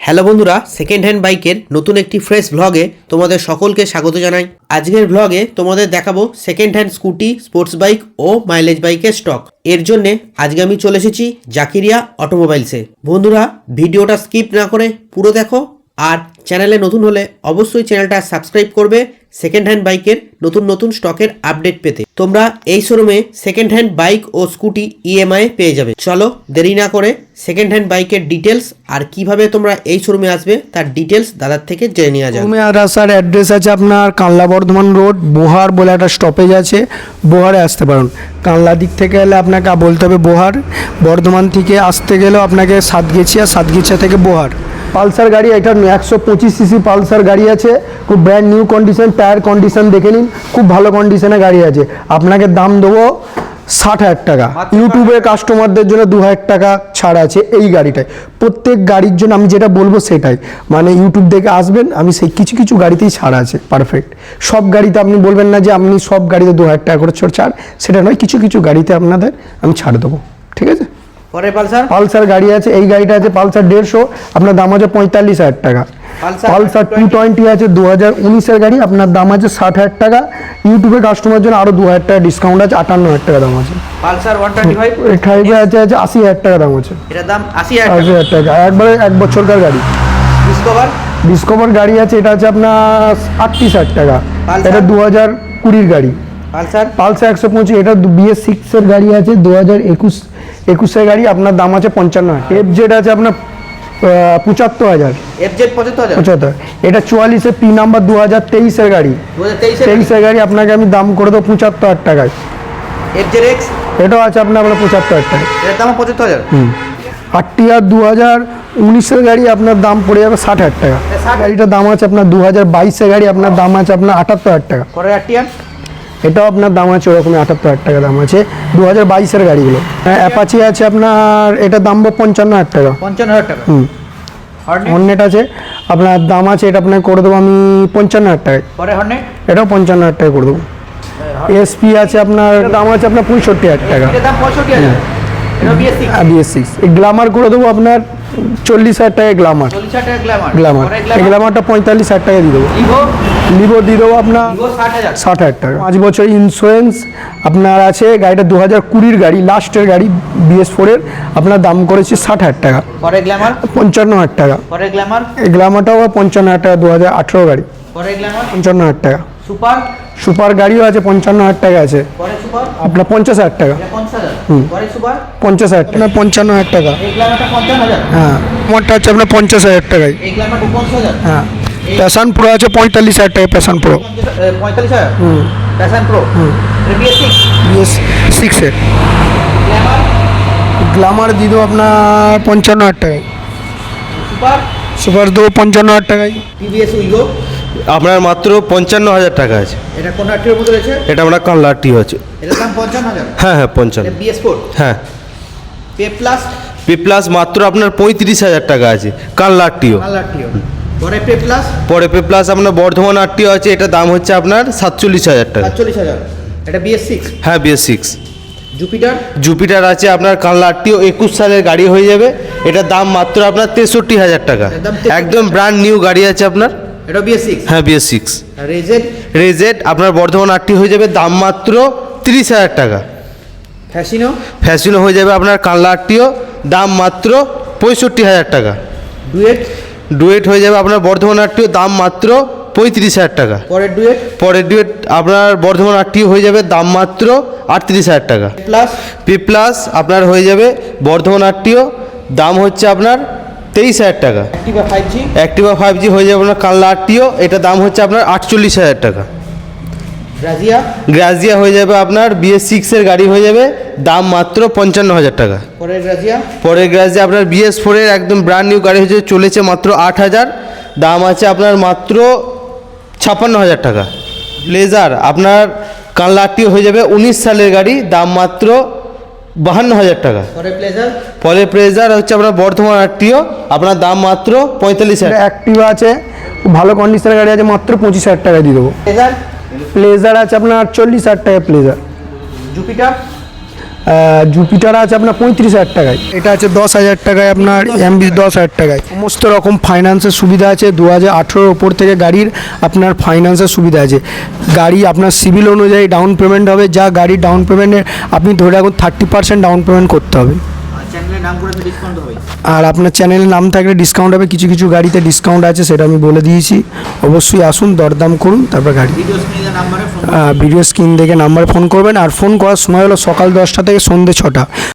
Hello বন্ধুরা, second hand বাইকের নতুন একটি ফ্রেশ ভ্লগে তোমাদের সকলকে স্বাগত জানাই। আজকের ভ্লগে তোমাদের দেখাবো second hand scooty, sports bike ও মাইলেজ বাইকের স্টক। এর জন্যে আজকে আমি চলে এসেছি জাকিরিয়া অটোমোবাইলসে। বন্ধুরা, ভিডিওটা স্কিপ না করে পুরো দেখো, আর চ্যানেলে নতুন হলে অবশ্যই চ্যানেলটা সাবস্ক্রাইব করবে সেকেন্ড হ্যান্ড বাইকের নতুন স্টকের আপডেট পেতে। তোমরা এই শোরুমে সেকেন্ড হ্যান্ড বাইক ও স্কুটি ইএমআই পেয়ে যাবে। চলো দেরি না করে সেকেন্ড হ্যান্ড বাইকের ডিটেলস আর কিভাবে তোমরা এই শোরুমে আসবে তার ডিটেলস দাদার থেকে জেনে নেওয়া যাবে। শোরুমে আসার অ্যাড্রেস আছে আপনার কানলা বর্ধমান রোড, বোহার বলে একটা স্টপেজ আছে, বোহারে আসতে পারেন। কানলা দিক থেকে এলে আপনাকে বলতে হবে বোহার, বর্ধমান থেকে আসতে গেলেও আপনাকে সাতগেছিয়া থেকে বোহার। পালসার গাড়ি, এটা 125 সিসি পালসার গাড়ি আছে, খুব brand new condition, tyre condition দেখে নিন, খুব ভালো কন্ডিশনে গাড়ি আছে। আপনাকে দাম দেবো 60,000 টাকা। ইউটিউবে কাস্টমারদের জন্য 2,000 টাকা ছাড় আছে এই গাড়িটায়। প্রত্যেক গাড়ির জন্য আমি যেটা বলবো সেটাই, মানে ইউটিউব দেখে আসবেন, আমি সেই কিছু গাড়িতেই ছাড় আছে পারফেক্ট। সব গাড়িতে আপনি বলবেন না যে আপনি সব গাড়িতে 2,000 টাকা করে ছাড়, সেটা নয়, কিছু গাড়িতে আপনাদের আমি ছাড় দেবো, ঠিক আছে। পরে পালসার গাড়ি আছে, এই গাড়িটা আছে পালসার 150, আপনার দাম আছে 45,000 টাকা। পালসার 220 আছে 2019-এর গাড়ি, আপনার দাম আছে 60,000 টাকা। ইউটিউবে কাস্টমার জন্য আরও 2,000 টাকা ডিসকাউন্ট আছে, 58,000 টাকা দাম আছে। পালসার 125 আছে 80,000 টাকা দাম আছে। এটার দাম 80,000 টাকা, একবারে 1 বছরকার গাড়ি। ডিসকভার গাড়ি আছে, এটা আছে আপনার 38,000 টাকা। এটা 2020-এর গাড়ি। পালসার 125, এটা BS6-এর গাড়ি আছে, 2021-এর গাড়ি, আপনার দাম আছে 55,000। FZ আছে আপনার 75,000। এটা 44-এ P নাম্বার, 2023-এর গাড়ি। 23-এর গাড়ি, আপনাকে আমি দাম করে দেবো 75,000 টাকায়। এটাও আছে আপনার 75,000 টাকা। আরটিআর 2019-এর গাড়ি, আপনার দাম পড়ে যাবে 60,000 টাকা। গাড়িটার দাম আছে আপনার 2022-এর গাড়ি, আপনার দাম আছে আপনার 78,000 টাকা। এটাও আপনার দাম আছে ওরকমই 78,000 টাকা দাম আছে, 2022-এর গাড়িগুলো। অ্যাপাচি আছে আপনার, এটার দাম 55,000 টাকা। হর্নেট আছে, আপনার দাম আছে, এটা আপনাকে করে দেবো আমি 55,000 টাকায়। এটাও 55,000 টাকা করে দেবো। এসপি আছে, আপনার দাম আছে আপনার 65,000 টাকা। BS6 এই গ্ল্যামার করে দেবো আপনার 40,000 টাকায়। গ্ল্যামারটা 45,000 টাকা দিয়ে দেবো। লিভো দিয়ে দেবো আপনার 60,000 টাকা। 5 বছর ইন্স্যুরেন্স আপনার আছে। গাড়িটা 2020-এর গাড়ি, লাস্টের গাড়ি, BS4-এর, আপনার দাম করেছি 60,000 টাকা। 55,000 টাকা। এই গ্ল্যামারটাও 55,000 টাকা, 2018 গাড়ি, 55,000 টাকা। সুপার গাড়িও আছে, 55,000 টাকা আছে, আপনার 50,000 টাকা। 50,000 টাকা, 55,000 টাকা। হ্যাঁ, আমারটা আছে আপনার 50,000 টাকায়। হ্যাঁ, প্যাশন প্রো আছে 45,000 টাকা। প্যাশন প্রো BS6-এর গ্ল্যামার দিয়ে দেবো আপনার 55,000 টাকায়। সুপার দেবো 55,000 টাকায়। আপনার মাত্র 55,000 টাকা আছে। এটা কোন আরটিওর মধ্যে রয়েছে? এটা আমরা কানলা আরটিও আছে। এটার দাম 55,000। হ্যাঁ, 55। BS4। হ্যাঁ, পে প্লাস মাত্র আপনার 35,000 টাকা আছে, কানলা আরটিও। পরে পে প্লাস আপনার বর্ধমান আরটিও আছে, এটা দাম হচ্ছে আপনার 47,000 টাকা। 47,000। এটা BS6। হ্যাঁ, BS6। জুপিটার আছে আপনার কানলা আরটিও, 21 সালের গাড়ি হয়ে যাবে। এটার দাম মাত্র আপনার 63,000 টাকা। একদম ব্র্যান্ড নিউ গাড়ি আছে আপনার। এটা BS6। হ্যাঁ, BS6। রেজেড আপনার বর্ধমান আরটি হয়ে যাবে, দাম মাত্র 30,000 টাকা। ফ্যাসিনো হয়ে যাবে আপনার কানলা আরটিও, দাম মাত্র 65,000 টাকা। ডুয়েট হয়ে যাবে আপনার বর্ধমান আরটিও, দাম মাত্র 35,000 টাকা। পরের ডুয়েট আপনার বর্ধমান আরটিও হয়ে যাবে, দাম মাত্র 38,000 টাকা। পে প্লাস আপনার হয়ে যাবে বর্ধমান আরটিও, দাম হচ্ছে আপনার 23,000 টাকা। অ্যাক্টিভা 5G হয়ে যাবে আপনার কানলা আরটিও, এটা দাম হচ্ছে আপনার 48,000 টাকা। গ্রাজিয়া হয়ে যাবে আপনার BS6-এর গাড়ি হয়ে যাবে, দাম মাত্র 55,000 টাকা। পরের গ্রাজিয়া আপনার BS4-এর একদম ব্র্যান্ড নিউ গাড়ি হয়ে চলেছে মাত্র 8,000, দাম আছে আপনার মাত্র 56,000 টাকা। ব্লেজার আপনার কানলা আরটিও হয়ে যাবে 19 সালের গাড়ি, দাম মাত্র 52,000 টাকা। পরে প্লেজার হচ্ছে আপনার বর্ধমান আরটিও, আপনার দাম মাত্র 45,000। অ্যাক্টিভা আছে, ভালো কন্ডিশনের গাড়ি আছে, মাত্র 25,000 টাকা দিয়ে দেবো। প্লেজার আছে আপনার 40,000 টাকা। প্লেজার জুপিটার আছে আপনার 35,000 টাকায়। এটা আছে 10,000 টাকায় আপনার এমবি 10,000 টাকায়। সমস্ত রকম ফাইন্যান্সের সুবিধা আছে। 2018 ওপর থেকে গাড়ির আপনার ফাইন্যান্সের সুবিধা আছে। গাড়ি আপনার সিভিল অনুযায়ী ডাউন পেমেন্ট হবে, যা গাড়ির ডাউন পেমেন্টে আপনি ধরে রাখুন 30% ডাউন পেমেন্ট করতে হবে। আর আপনার চ্যানেলের নাম থাকলে ডিসকাউন্ট হবে, কিছু কিছু গাড়িতে ডিসকাউন্ট আছে, সেটা আমি বলে দিয়েছি। অবশ্যই আসুন, দরদাম করুন, তারপর গাড়ি। ভিডিও স্ক্রিন দেখে নাম্বারে ফোন করবেন। আর ফোন করার সময় হলো সকাল 10টা থেকে সন্ধ্যে 6টা।